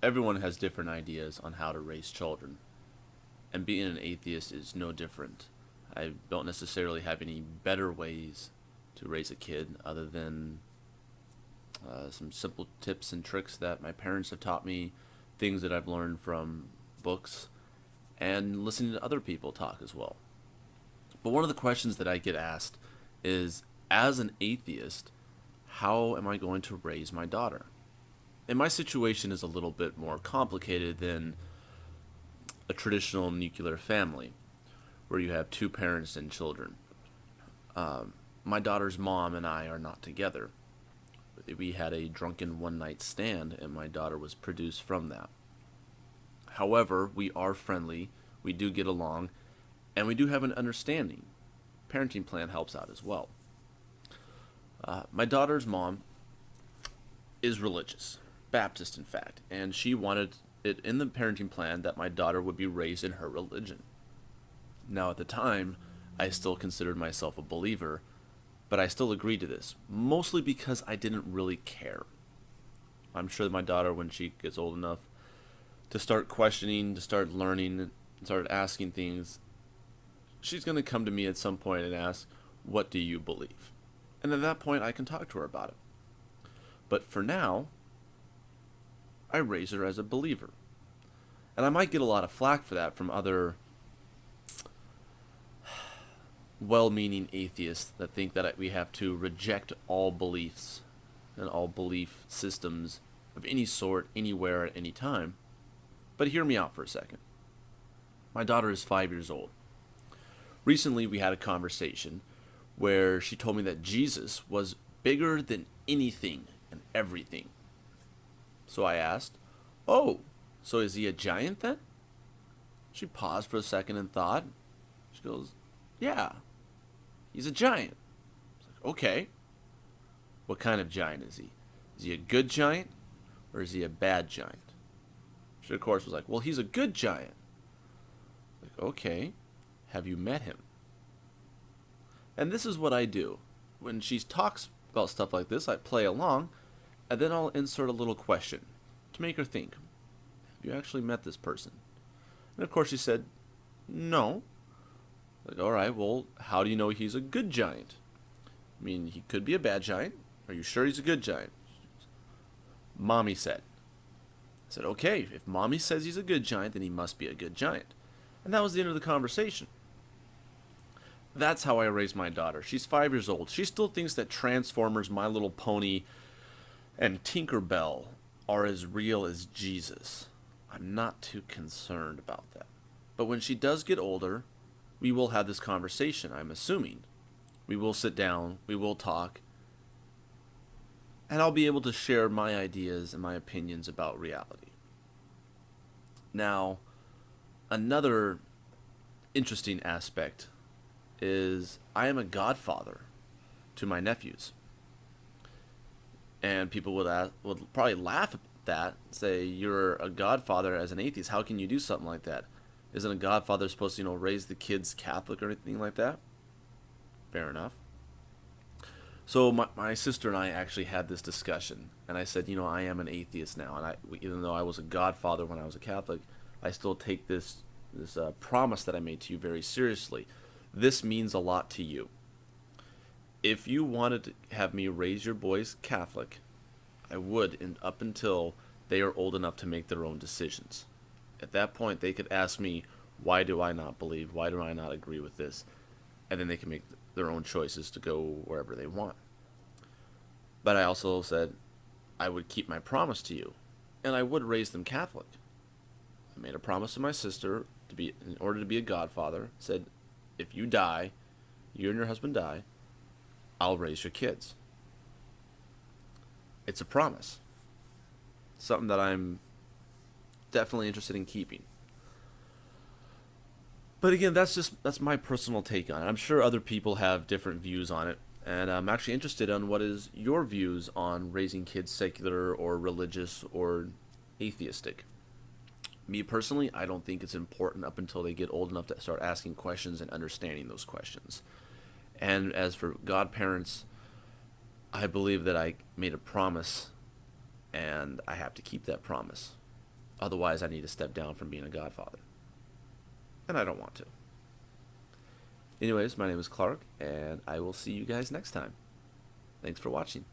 everyone has different ideas on how to raise children, and being an atheist is no different. I don't necessarily have any better ways to raise a kid other than some simple tips and tricks that my parents have taught me, things that I've learned from books, and listening to other people talk as well. But one of the questions that I get asked is, as an atheist, how am I going to raise my daughter? And my situation is a little bit more complicated than a traditional nuclear family where you have two parents and children. My daughter's mom and I are not together. We had a drunken one night stand, and my daughter was produced from that. However, we are friendly, we do get along, and we do have an understanding. Parenting plan helps out as well. My daughter's mom is religious, Baptist in fact, and she wanted it in the parenting plan that my daughter would be raised in her religion. Now, at the time, I still considered myself a believer, but I still agreed to this, mostly because I didn't really care. I'm sure that my daughter, when she gets old enough to start questioning, to start learning, and start asking things, she's going to come to me at some point and ask, "What do you believe?" And at that point, I can talk to her about it. But for now, I raise her as a believer. And I might get a lot of flack for that from other well-meaning atheists that think that we have to reject all beliefs and all belief systems of any sort, anywhere, at any time. But hear me out for a second. My daughter is 5 years old. Recently, we had a conversation where she told me that Jesus was bigger than anything and everything. So I asked, "Oh, so is he a giant then?" She paused for a second and thought. She goes, "Yeah, he's a giant." I was like, "Okay, what kind of giant is he? Is he a good giant or is he a bad giant?" She, of course, was like, "Well, he's a good giant." Like, "Okay, have you met him?" And this is what I do. When she talks about stuff like this, I play along, and then I'll insert a little question to make her think. Have you actually met this person? And of course she said, "No." Like, all right, well, how do you know he's a good giant? I mean, he could be a bad giant. Are you sure he's a good giant? Mommy said. I said, "Okay, if mommy says he's a good giant, then he must be a good giant." And that was the end of the conversation. That's how I raised my daughter. She's 5 years old. She still thinks that Transformers, My Little Pony, and Tinkerbell are as real as Jesus. I'm not too concerned about that. But when she does get older, we will have this conversation, I'm assuming. We will sit down, we will talk, and I'll be able to share my ideas and my opinions about reality. Now, another interesting aspect is I am a godfather to my nephews. And people would probably laugh at that, say, "You're a godfather as an atheist. How can you do something like that? Isn't a godfather supposed to, raise the kids Catholic or anything like that?" Fair enough. So my sister and I actually had this discussion, and I said, I am an atheist now, and even though I was a godfather when I was a Catholic, I still take this promise that I made to you very seriously. This means a lot to you. If you wanted to have me raise your boys Catholic, I would, and up until they are old enough to make their own decisions. At that point, they could ask me, "Why do I not believe? Why do I not agree with this?" And then they can make their own choices to go wherever they want. But I also said I would keep my promise to you, and I would raise them Catholic. I made a promise to my sister in order to be a godfather, said, "If you die, you and your husband die, I'll raise your kids." It's a promise. Something that I'm definitely interested in keeping. But again, that's my personal take on it. I'm sure other people have different views on it, and I'm actually interested in what is your views on raising kids secular or religious or atheistic. Me personally, I don't think it's important up until they get old enough to start asking questions and understanding those questions. And as for godparents, I believe that I made a promise, and I have to keep that promise. Otherwise, I need to step down from being a godfather. And I don't want to. Anyways, my name is Clark, and I will see you guys next time. Thanks for watching.